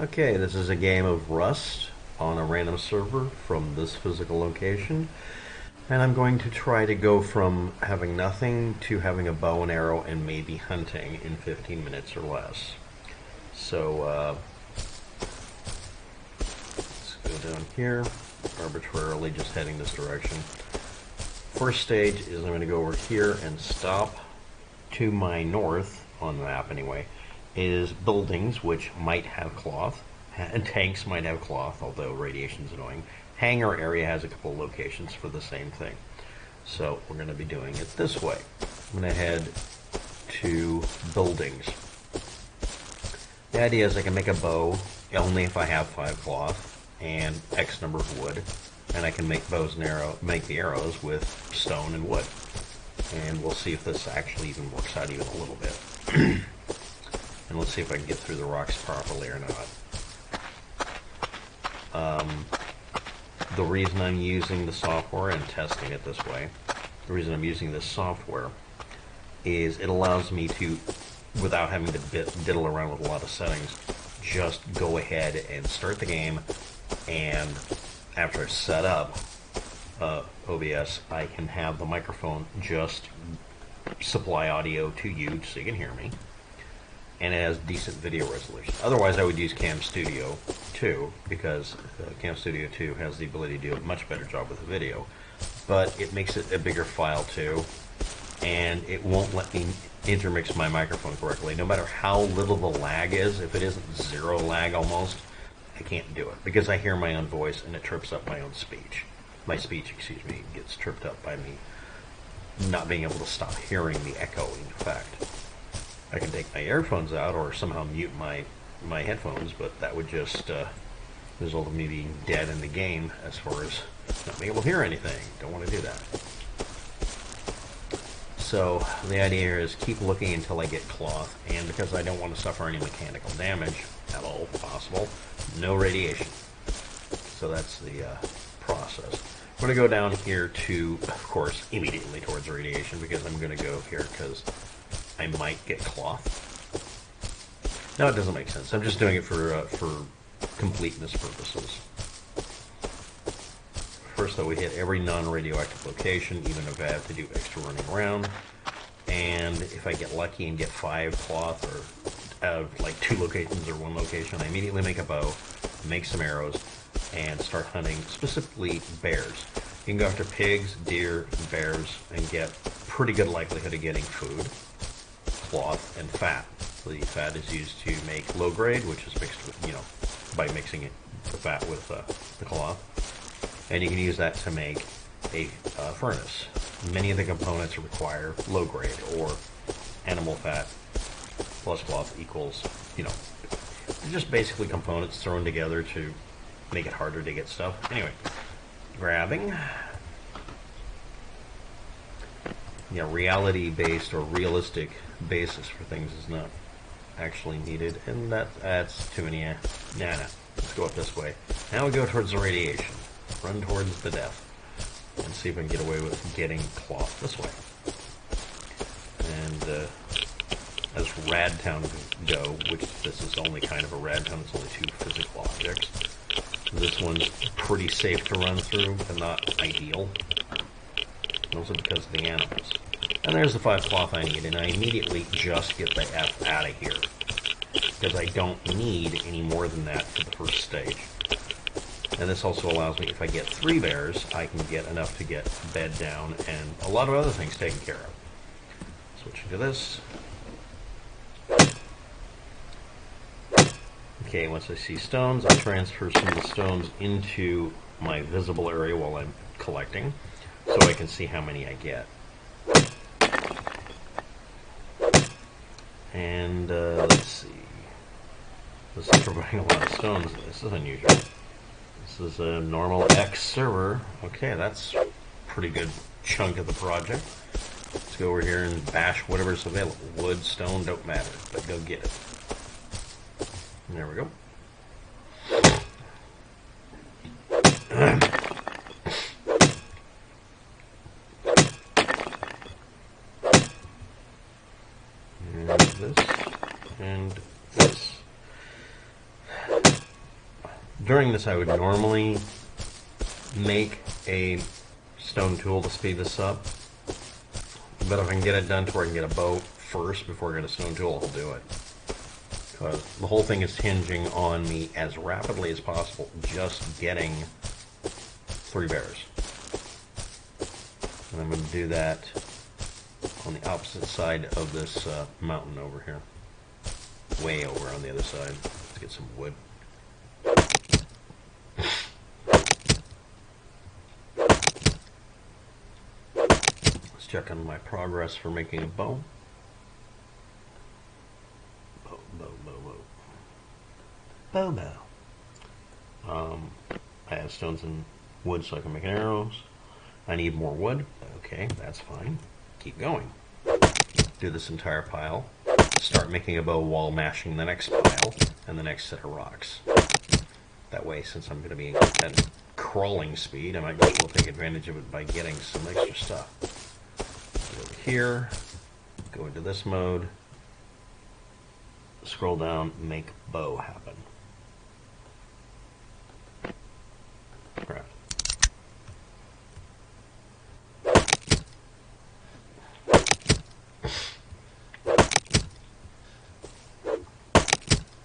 Okay, this is a game of Rust on a random server from this physical location. And I'm going to try to go from having nothing to having a bow and arrow and maybe hunting in 15 minutes or less. So, let's go down here, arbitrarily just heading this direction. First stage is I'm going to go over here and stop to my north, on the map anyway, is buildings which might have cloth, and tanks might have cloth, although radiation's annoying. Hangar area has a couple locations for the same thing. So we're going to be doing it this way. I'm going to head to buildings. The idea is I can make a bow only if I have 5 cloth and X number of wood, and I can make bows and make the arrows with stone and wood. And we'll see if this actually even works out even a little bit. And let's see if I can get through the rocks properly or not. The reason I'm using the software and testing it this way, the reason I'm using this software is it allows me to, without having to diddle around with a lot of settings, just go ahead and start the game, and after I set up OBS, I can have the microphone just supply audio to you so you can hear me, and it has decent video resolution. Otherwise, I would use Cam Studio 2, because Cam Studio 2 has the ability to do a much better job with the video, but it makes it a bigger file too, and it won't let me intermix my microphone correctly. No matter how little the lag is, if it isn't 0 lag almost, I can't do it, because I hear my own voice and it trips up my own speech. My speech, excuse me, gets tripped up by me not being able to stop hearing the echoing effect. I can take my earphones out or somehow mute my headphones, but that would just result in me being dead in the game as far as not being able to hear anything. Don't want to do that. So the idea here is keep looking until I get cloth, and because I don't want to suffer any mechanical damage at all possible, no radiation. So that's the process. I'm going to go down here to, of course, immediately towards radiation, because I'm going to go here because I might get cloth. No, it doesn't make sense. I'm just doing it for completeness purposes. First, though, we hit every non-radioactive location, even if I have to do extra running around. And if I get lucky and get 5 cloth, or out of like 2 locations or 1 location, I immediately make a bow, make some arrows, and start hunting specifically bears. You can go after pigs, deer, and bears, and get pretty good likelihood of getting food, cloth, and fat. The fat is used to make low grade, which is mixed with, by mixing it, the fat with the cloth. And you can use that to make a furnace. Many of the components require low grade, or animal fat plus cloth equals, just basically components thrown together to make it harder to get stuff. Anyway, grabbing. Reality-based or realistic basis for things is not actually needed, and that's too many. Nah. Let's go up this way. Now we go towards the radiation. Run towards the death, and see if I can get away with getting cloth this way. And as Radtown go, which this is only kind of a Radtown, it's only 2 physical objects. This one's pretty safe to run through, but not ideal. Also because of the animals. And there's the 5 cloth I need, and I immediately just get the F out of here, because I don't need any more than that for the first stage. And this also allows me, if I get 3 bears, I can get enough to get bed down and a lot of other things taken care of. Switching to this. Okay, once I see stones, I transfer some of the stones into my visible area while I'm collecting, so I can see how many I get. And let's see. This is providing a lot of stones. This is unusual. This is a normal X server. Okay, that's a pretty good chunk of the project. Let's go over here and bash whatever's available. Wood, stone, don't matter, but go get it. And there we go. And this, and this. during this I would normally make a stone tool to speed this up, but if I can get it done to where I can get a bow first before I get a stone tool, I'll do it. Because the whole thing is hinging on me as rapidly as possible just getting 3 bears. And I'm going to do that on the opposite side of this mountain over here. Way over on the other side. Let's get some wood. Let's check on my progress for making a bow. Bow. I have stones and wood so I can make arrows. I need more wood. Okay, that's fine. Keep going. Do this entire pile. Start making a bow while mashing the next pile and the next set of rocks. That way, since I'm going to be at crawling speed, I might be able to take advantage of it by getting some extra stuff. Go over here, go into this mode, scroll down, make bow happen. Crap.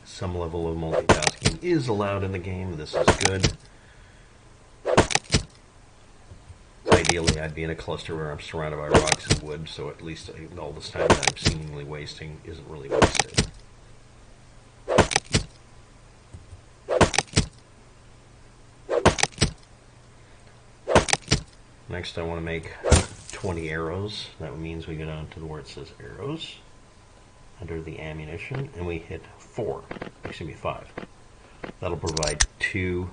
Some level of multitasking is allowed in the game. This is good. Ideally, I'd be in a cluster where I'm surrounded by rocks and wood, so at least all this time that I'm seemingly wasting isn't really wasted. Next, I want to make 20 arrows. That means we go down to where it says arrows under the ammunition, and we hit 4. Excuse me, 5. That'll provide 2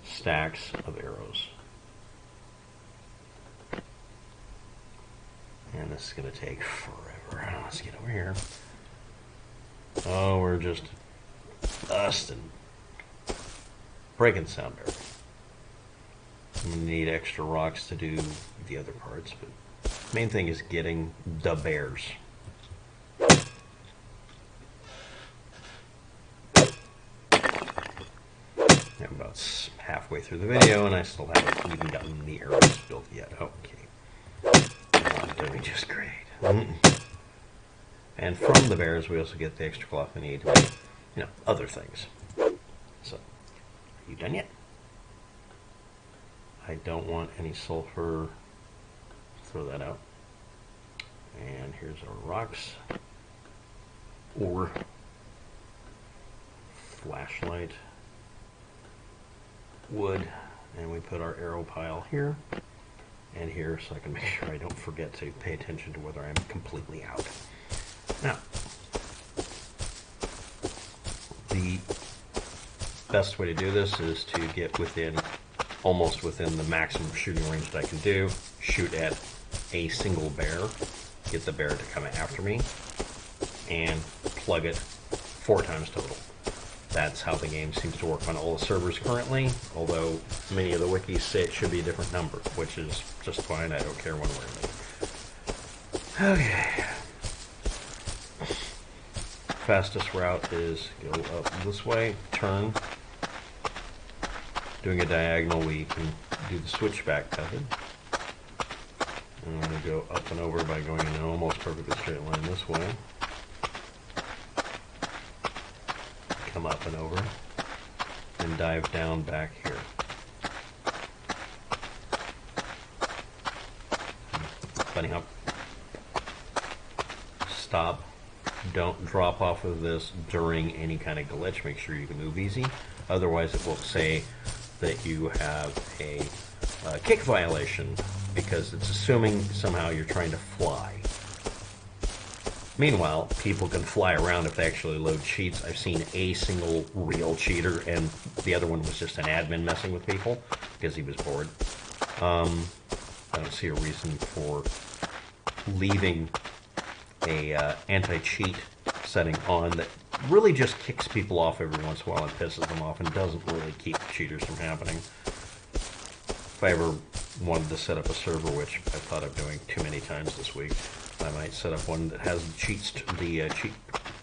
stacks of arrows. And this is going to take forever. Let's get over here. Oh, we're just dust and breaking sound barrier. I'm going to need extra rocks to do the other parts, but the main thing is getting the bears. I'm about halfway through the video and I still haven't even gotten the arrows built yet. Okay. I'm doing just great. And from the bears we also get the extra cloth we need to make, other things. So, are you done yet? I don't want any sulfur. Throw that out. And here's our rocks. Or flashlight. Wood. And we put our arrow pile here and here so I can make sure I don't forget to pay attention to whether I'm completely out. Now, the best way to do this is to get almost within the maximum shooting range that I can do, shoot at a single bear, get the bear to come after me, and plug it 4 times total. That's how the game seems to work on all the servers currently, although many of the wikis say it should be a different number, which is just fine. I don't care one way or the other. Okay. Fastest route is go up this way, turn. Doing a diagonal, we can do the switchback method. And I'm going to go up and over by going in an almost perfectly straight line this way. Come up and over, and dive down back here. Bunny hop. Stop. Don't drop off of this during any kind of glitch. Make sure you can move easy. Otherwise, it will say that you have a kick violation because it's assuming somehow you're trying to fly. Meanwhile, people can fly around if they actually load cheats. I've seen a single real cheater, and the other one was just an admin messing with people because he was bored. I don't see a reason for leaving a anti-cheat setting on that really just kicks people off every once in a while and pisses them off and doesn't really keep cheaters from happening. If I ever wanted to set up a server, which I've thought of doing too many times this week, I might set up one that has the cheat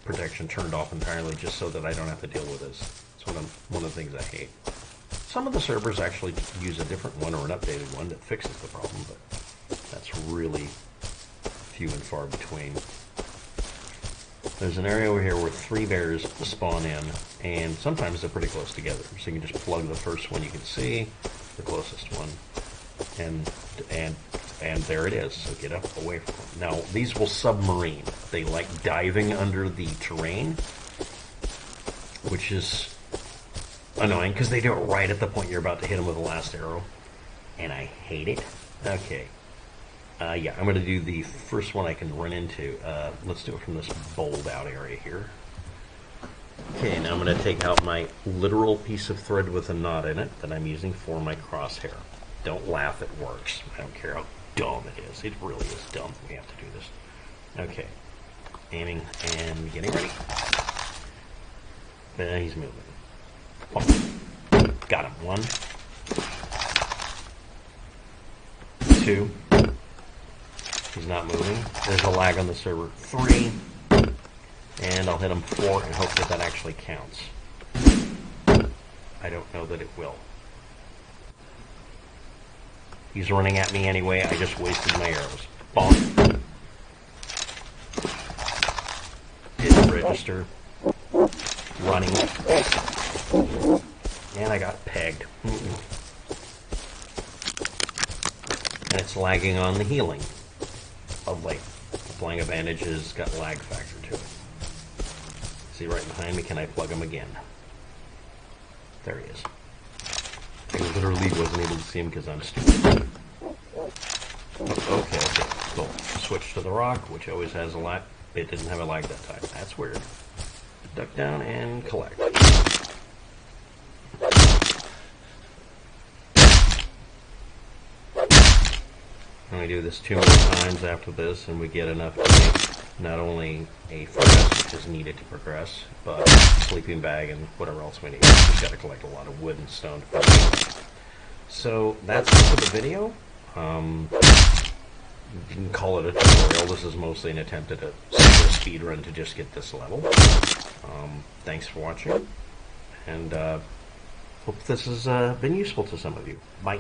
protection turned off entirely just so that I don't have to deal with this That's one of the things I hate. Some of the servers actually use a different one or an updated one that fixes the problem, but that's really few and far between. There's an area over here where 3 bears spawn in, and sometimes they're pretty close together. So you can just plug the first one you can see, the closest one, and there it is. So get up away from them. Now these will submarine. They like diving under the terrain, which is annoying because they do it right at the point you're about to hit them with the last arrow, and I hate it. Okay. Yeah, I'm going to do the first one I can run into. Let's do it from this bowled out area here. Okay, now I'm going to take out my literal piece of thread with a knot in it that I'm using for my crosshair. Don't laugh, it works. I don't care how dumb it is. It really is dumb. We have to do this. Okay, aiming and getting ready. He's moving. Oh. Got him. 1, 2. He's not moving. There's a lag on the server. 3. And I'll hit him 4 and hope that that actually counts. I don't know that it will. He's running at me anyway. I just wasted my arrows. Bonk. Didn't register. Running. And I got pegged. And it's lagging on the healing. Of late. Applying a bandage has got lag factor to it. See right behind me? Can I plug him again? There he is. I literally wasn't able to see him because I'm stupid. Okay, cool. Switch to the rock, which always has a lag. It didn't have a lag that time. That's weird. Duck down and collect. And we do this 2 more times after this, and we get enough to make not only a furnace, which is needed to progress, but a sleeping bag and whatever else we need. We've just got to collect a lot of wood and stone. So that's it for the video. You can call it a tutorial. This is mostly an attempt at a simple speed run to just get this level. Thanks for watching, and hope this has been useful to some of you. Bye.